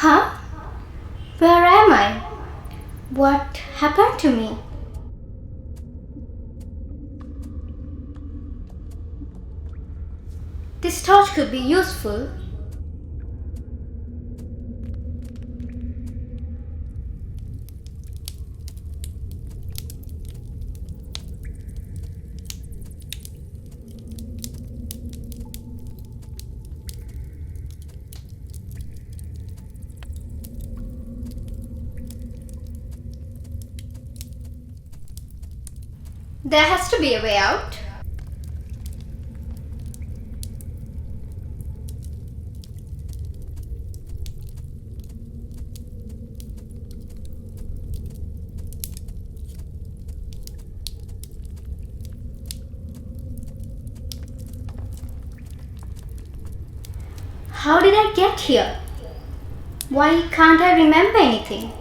Huh? Where am I? What happened to me? This torch could be useful. There has to be a way out. How did I get here? Why can't I remember anything?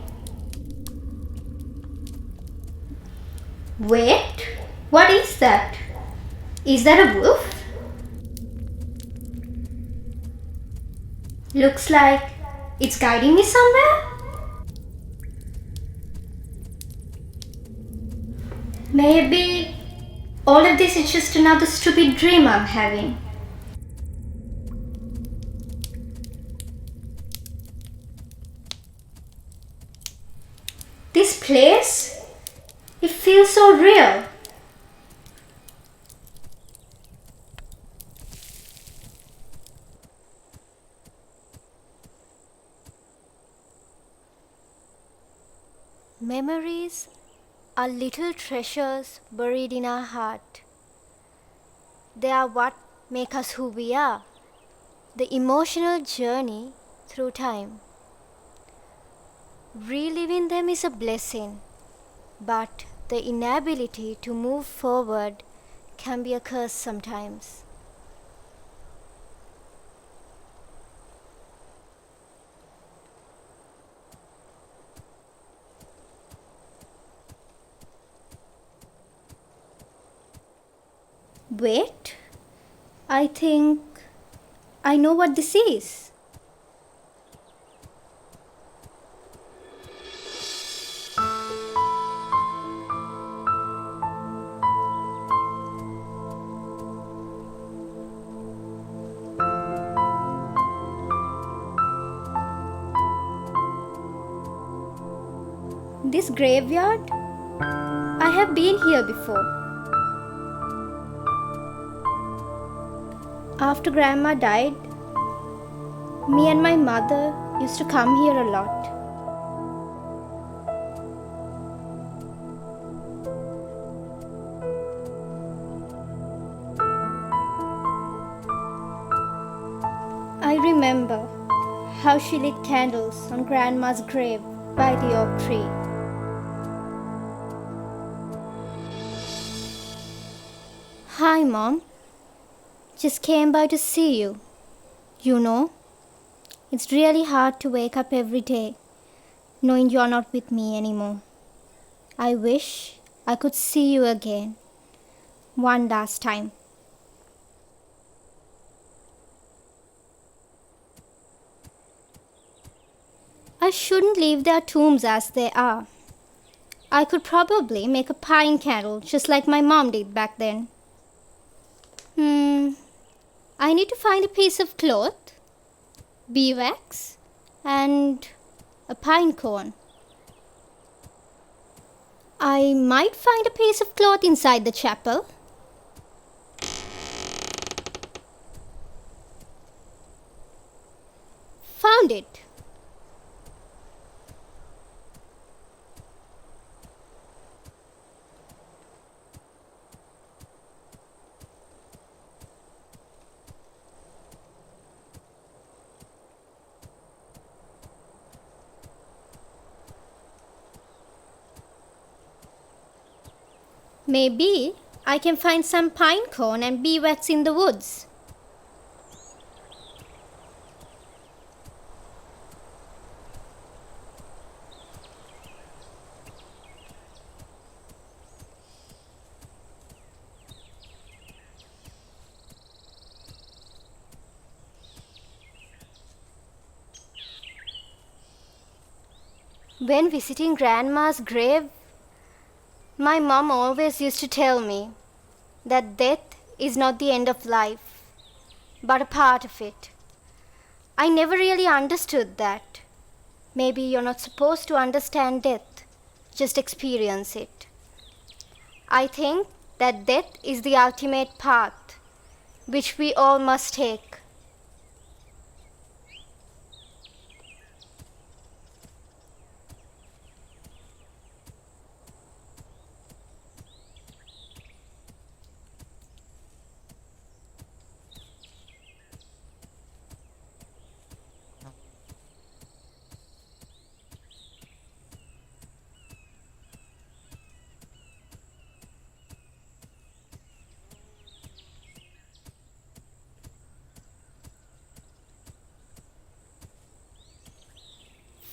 Wait, what is that? Is that a wolf? Looks like it's guiding me somewhere. Maybe all of this is just another stupid dream I'm having. This place, it feels so real. Memories are little treasures buried in our heart. They are what make us who we are, the emotional journey through time. Reliving them is a blessing, but the inability to move forward can be a curse sometimes. Wait, I think I know what this is. This graveyard? I have been here before. After Grandma died, me and my mother used to come here a lot. I remember how she lit candles on Grandma's grave by the oak tree. Hi, Mom. Just came by to see you. You know, it's really hard to wake up every day knowing you're not with me anymore. I wish I could see you again, one last time. I shouldn't leave their tombs as they are. I could probably make a pine candle just like my mom did back then. I need to find a piece of cloth, beeswax, and a pine cone. I might find a piece of cloth inside the chapel. Found it. Maybe I can find some pine cone and beeswax in the woods. When visiting grandma's grave, my mom always used to tell me that death is not the end of life, but a part of it. I never really understood that. Maybe you're not supposed to understand death, just experience it. I think that death is the ultimate path, which we all must take.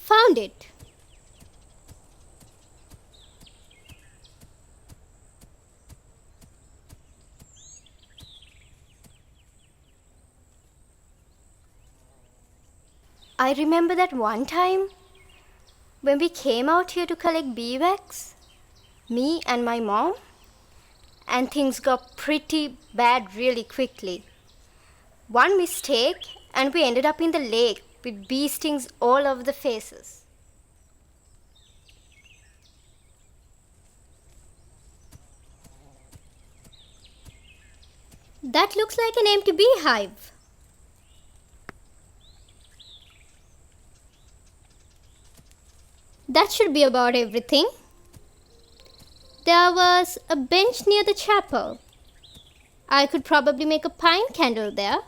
Found it. I remember that one time when we came out here to collect beeswax, me and my mom, and things got pretty bad really quickly. One mistake, and we ended up in the lake with bee stings all over the faces. That looks like an empty beehive. That should be about everything. There was a bench near the chapel. I could probably make a pine candle there.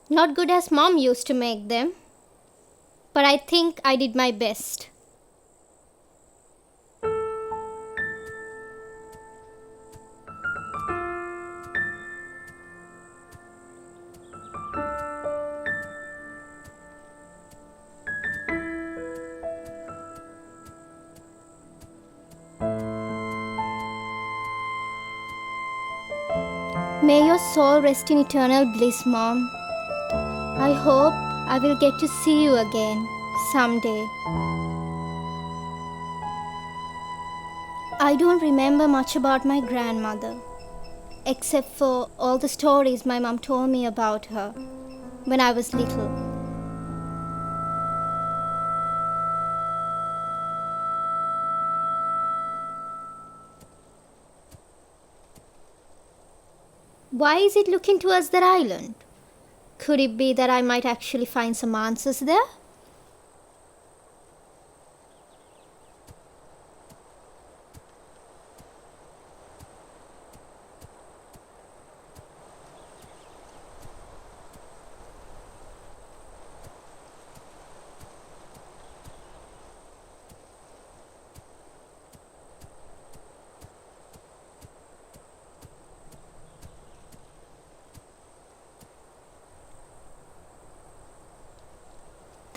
Not good as mom used to make them, but I think I did my best. May your soul rest in eternal bliss, Mom. I hope I will get to see you again someday. I don't remember much about my grandmother, except for all the stories my mom told me about her when I was little. Why is it looking towards that island? Could it be that I might actually find some answers there?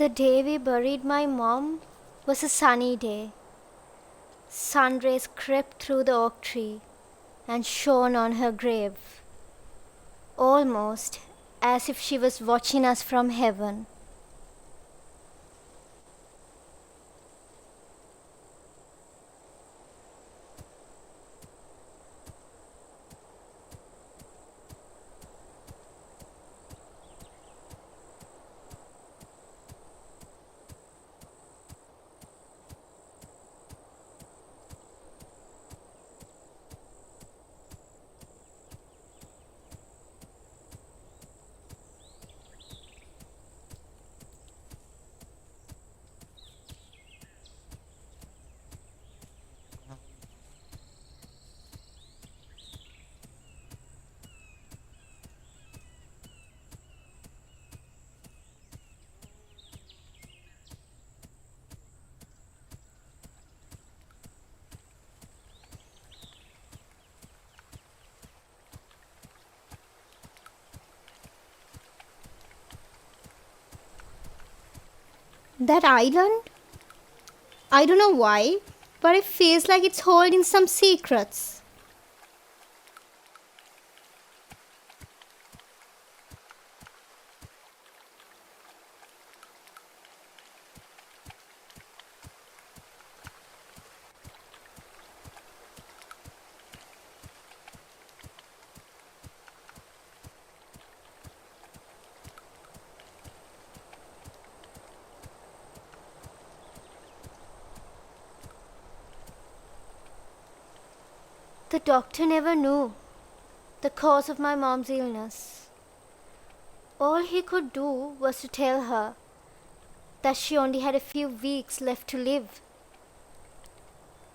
The day we buried my mom was a sunny day. Sun rays crept through the oak tree and shone on her grave, almost as if she was watching us from heaven. That island? I don't know why, but it feels like it's holding some secrets. The doctor never knew the cause of my mom's illness. All he could do was to tell her that she only had a few weeks left to live.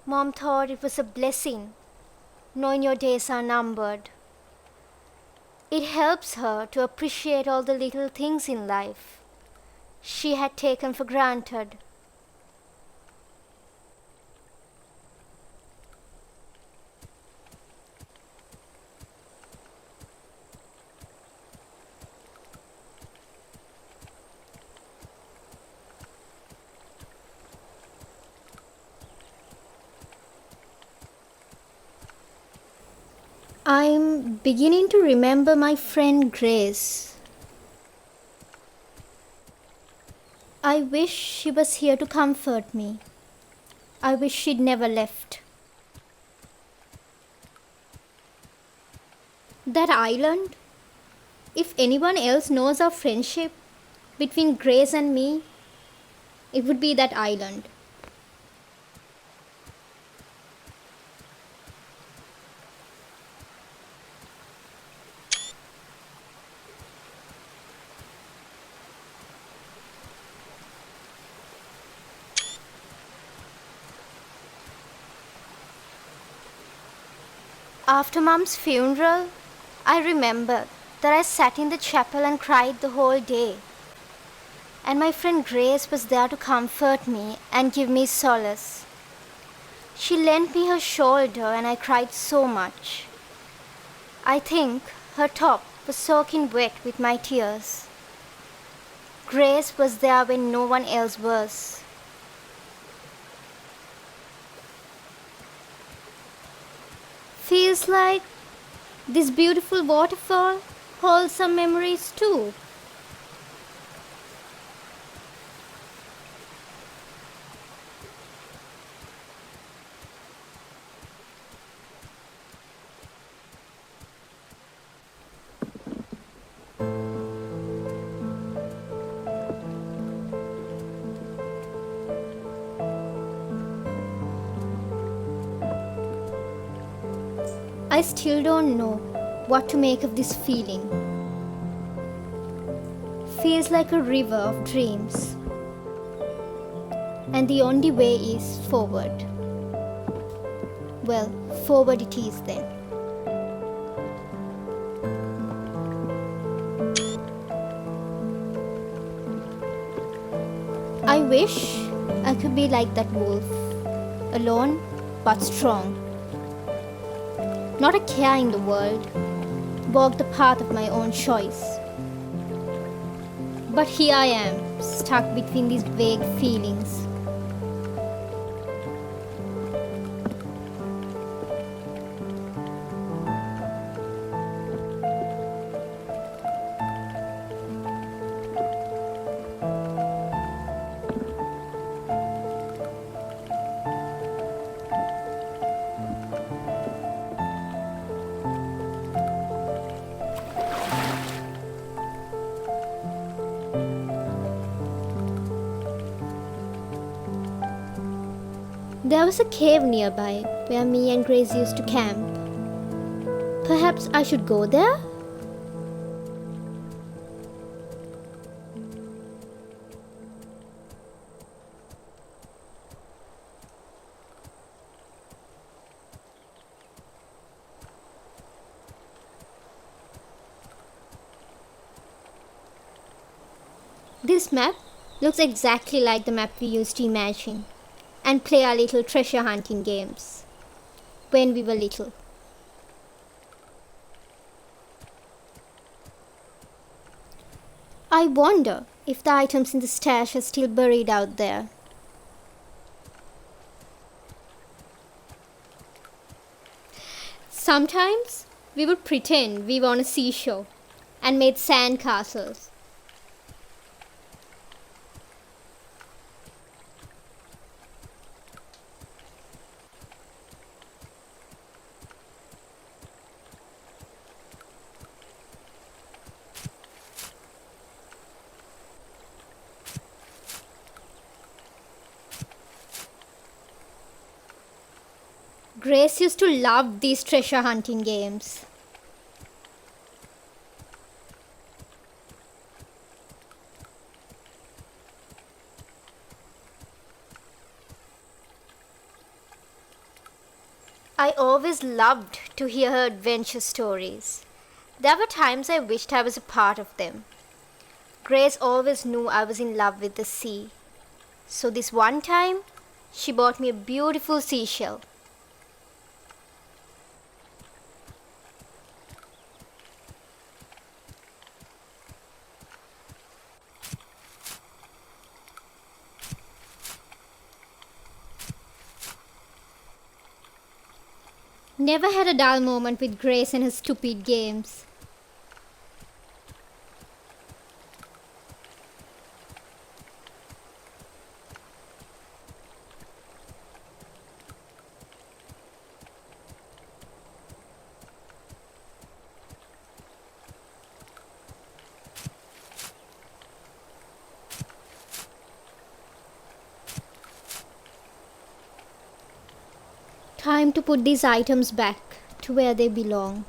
Mom thought it was a blessing, knowing your days are numbered. It helps her to appreciate all the little things in life she had taken for granted. I'm beginning to remember my friend Grace. I wish she was here to comfort me. I wish she'd never left. That island? If anyone else knows our friendship between Grace and me, it would be that island. After Mom's funeral, I remember that I sat in the chapel and cried the whole day. And my friend Grace was there to comfort me and give me solace. She lent me her shoulder and I cried so much. I think her top was soaking wet with my tears. Grace was there when no one else was. Feels like this beautiful waterfall holds some memories too. I still don't know what to make of this feeling. Feels like a river of dreams. And the only way is forward. Well, forward it is then. I wish I could be like that wolf, alone but strong. Not a care in the world, walk the path of my own choice. But here I am, stuck between these vague feelings. There was a cave nearby where me and Grace used to camp. Perhaps I should go there? This map looks exactly like the map we used to imagine and play our little treasure hunting games when we were little. I wonder if the items in the stash are still buried out there. Sometimes we would pretend we were on a seashore and made sand castles. Grace used to love these treasure hunting games. I always loved to hear her adventure stories. There were times I wished I was a part of them. Grace always knew I was in love with the sea. So this one time, she bought me a beautiful seashell. Never had a dull moment with Grace and her stupid games. Time to put these items back to where they belong.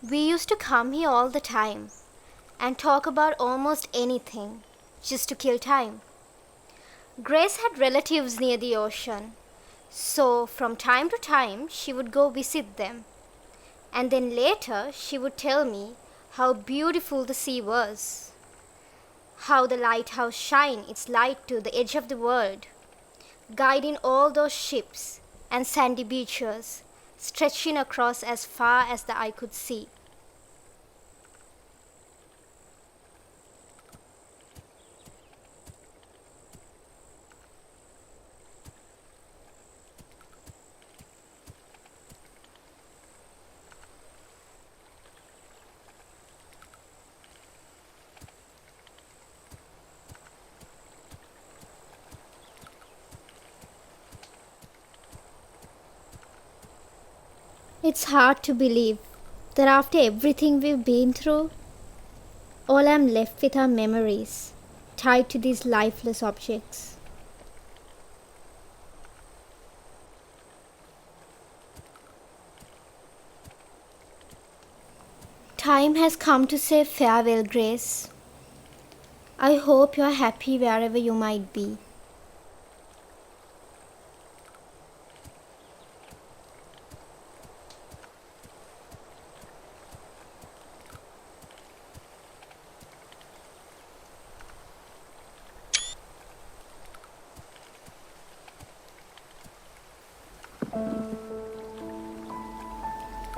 We used to come here all the time and talk about almost anything just to kill time. Grace had relatives near the ocean, so from time to time she would go visit them. And then later she would tell me how beautiful the sea was, how the lighthouse shined its light to the edge of the world, guiding all those ships and sandy beaches stretching across as far as the eye could see. It's hard to believe that after everything we've been through, all I'm left with are memories tied to these lifeless objects. Time has come to say farewell, Grace. I hope you're happy wherever you might be.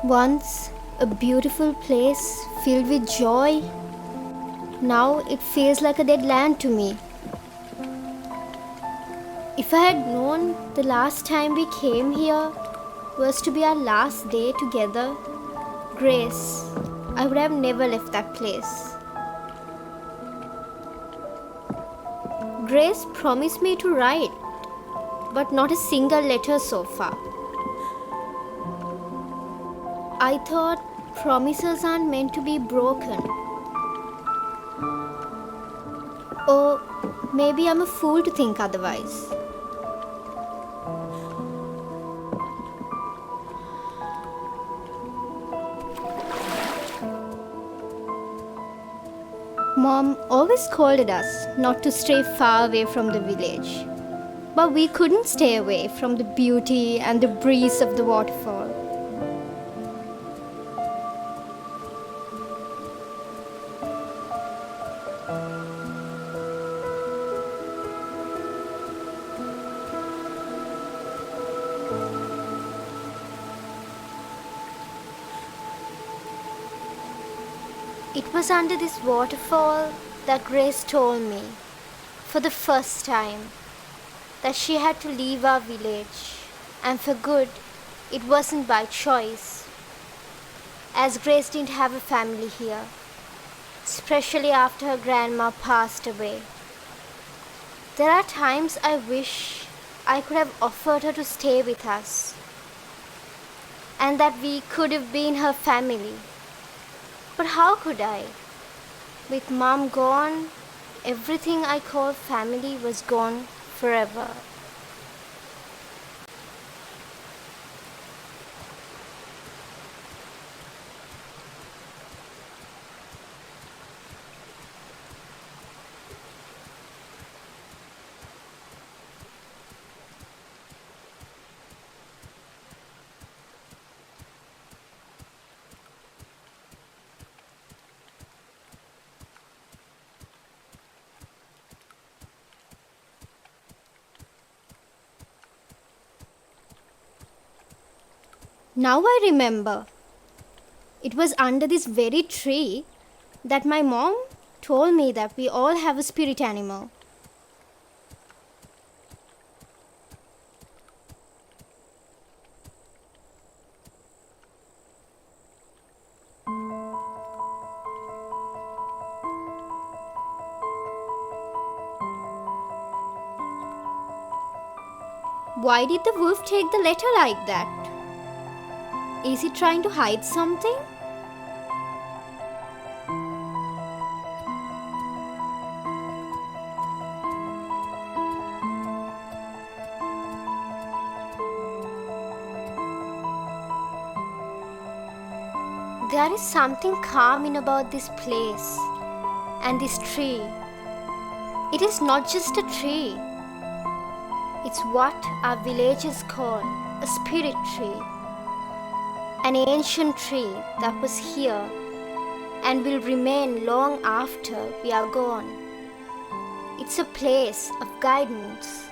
Once a beautiful place filled with joy, now it feels like a dead land to me. If I had known the last time we came here was to be our last day together, Grace, I would have never left that place. Grace promised me to write, but not a single letter so far. I thought promises aren't meant to be broken. Or maybe I'm a fool to think otherwise. Mom always scolded us not to stray far away from the village. But we couldn't stay away from the beauty and the breeze of the waterfall. It was under this waterfall that Grace told me, for the first time, that she had to leave our village, and for good. It wasn't by choice, as Grace didn't have a family here, especially after her grandma passed away. There are times I wish I could have offered her to stay with us, and that we could have been her family. But how could I? With Mom gone, everything I called family was gone forever. Now I remember. It was under this very tree that my mom told me that we all have a spirit animal. Why did the wolf take the letter like that? Is he trying to hide something? There is something calming about this place and this tree. It is not just a tree. It's what our villagers call a spirit tree. An ancient tree that was here and will remain long after we are gone. It's a place of guidance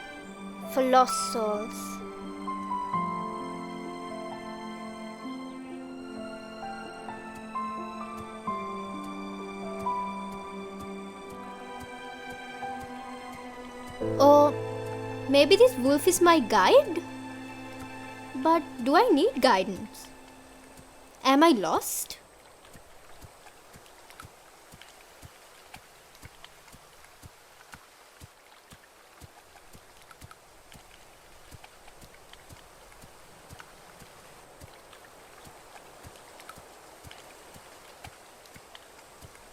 for lost souls. Or maybe this wolf is my guide? But do I need guidance? Am I lost?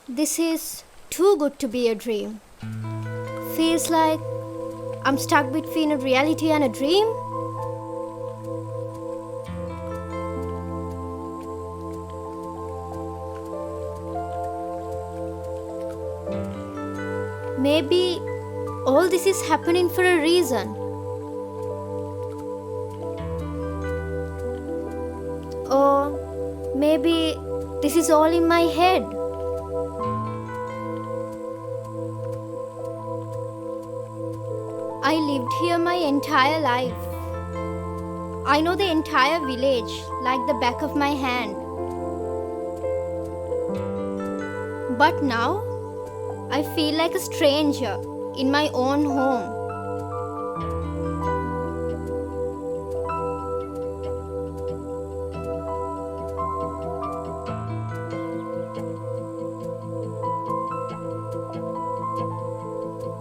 This is too good to be a dream. Feels like I'm stuck between a reality and a dream. Maybe all this is happening for a reason. Or maybe this is all in my head. I lived here my entire life. I know the entire village like the back of my hand. But now, I feel like a stranger in my own home.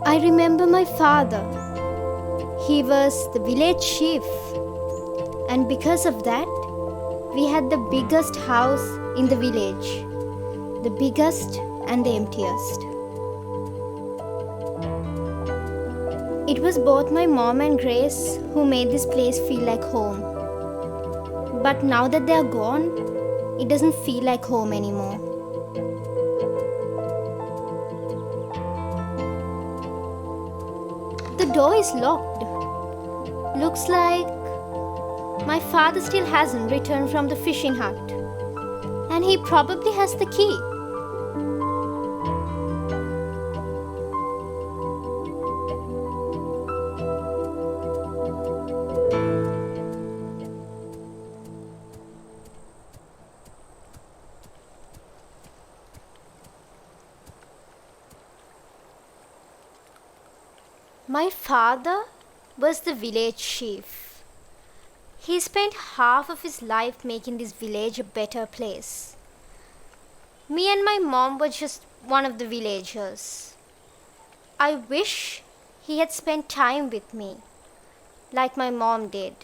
I remember my father. He was the village chief, and because of that, we had the biggest house in the village, the biggest and the emptiest. It was both my mom and Grace who made this place feel like home. But now that they are gone, it doesn't feel like home anymore. The door is locked. Looks like my father still hasn't returned from the fishing hut. And he probably has the key. My father was the village chief. He spent half of his life making this village a better place. Me and my mom were just one of the villagers. I wish he had spent time with me, like my mom did.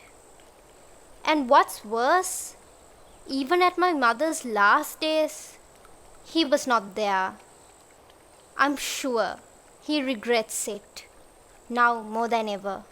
And what's worse, even at my mother's last days, he was not there. I'm sure he regrets it, now more than ever.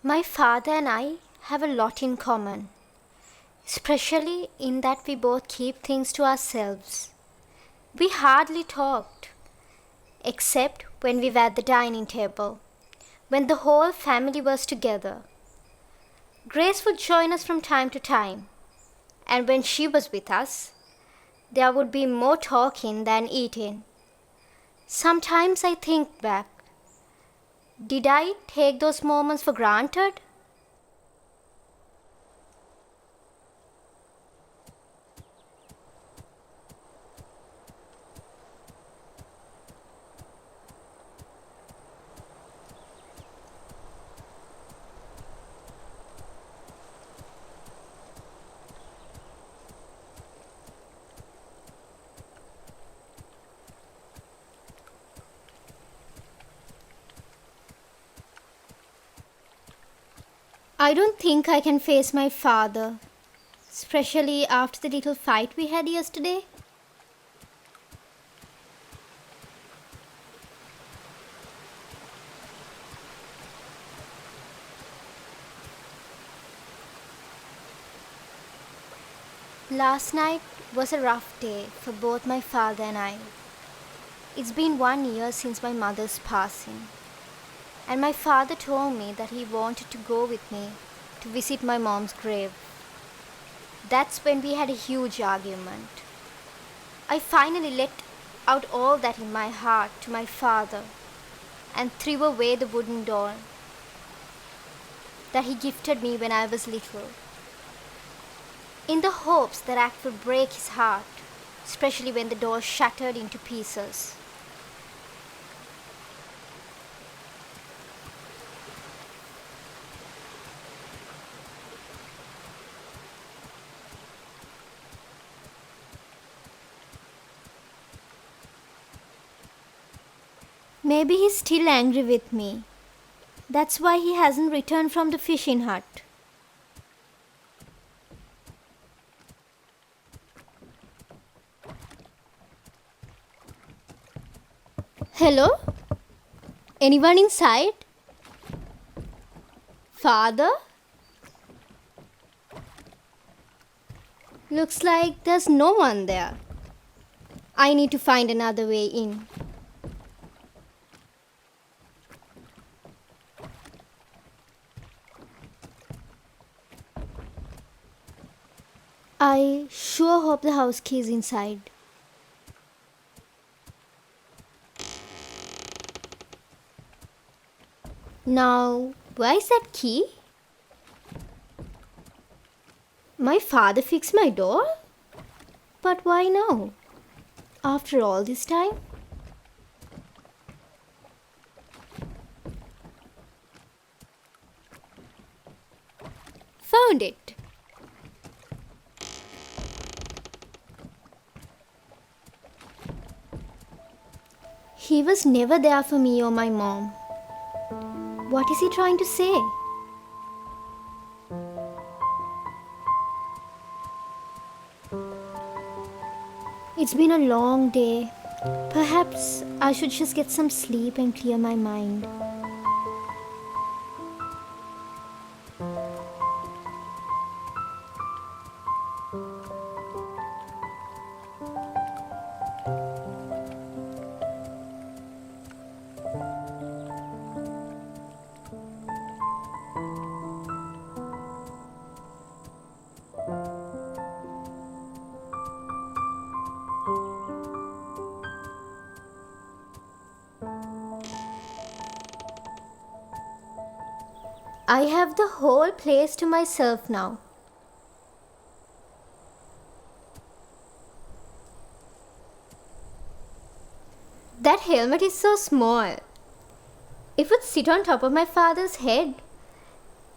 My father and I have a lot in common, especially in that we both keep things to ourselves. We hardly talked, except when we were at the dining table, when the whole family was together. Grace would join us from time to time, and when she was with us, there would be more talking than eating. Sometimes I think back, did I take those moments for granted? I don't think I can face my father, especially after the little fight we had yesterday. Last night was a rough day for both my father and I. It's been 1 year since my mother's passing, and my father told me that he wanted to go with me to visit my mom's grave. That's when we had a huge argument. I finally let out all that in my heart to my father and threw away the wooden doll that he gifted me when I was little, in the hopes that act would break his heart, especially when the doll shattered into pieces. Maybe he's still angry with me. That's why he hasn't returned from the fishing hut. Hello? Anyone inside? Father? Looks like there's no one there. I need to find another way in. I sure hope the house key is inside. Now, where is that key? My father fixed my door? But why now? After all this time? Found it. He was never there for me or my mom. What is he trying to say? It's been a long day. Perhaps I should just get some sleep and clear my mind. I have the whole place to myself now. That helmet is so small. It would sit on top of my father's head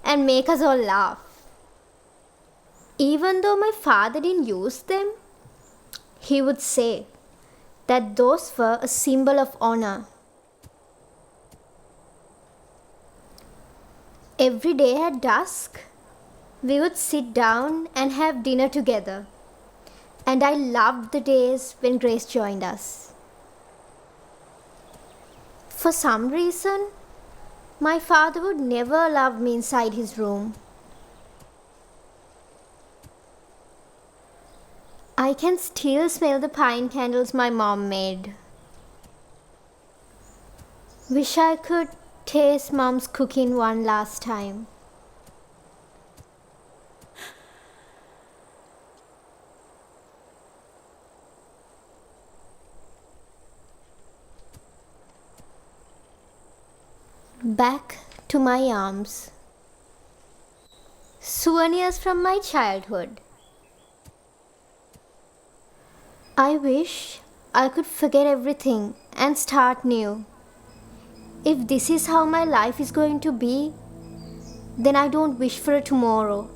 and make us all laugh. Even though my father didn't use them, he would say that those were a symbol of honor. Every day at dusk, we would sit down and have dinner together. And I loved the days when Grace joined us. For some reason, my father would never allow me inside his room. I can still smell the pine candles my mom made. Wish I could taste mom's cooking one last time. Back to my arms. Souvenirs from my childhood. I wish I could forget everything and start new. If this is how my life is going to be, then I don't wish for a tomorrow.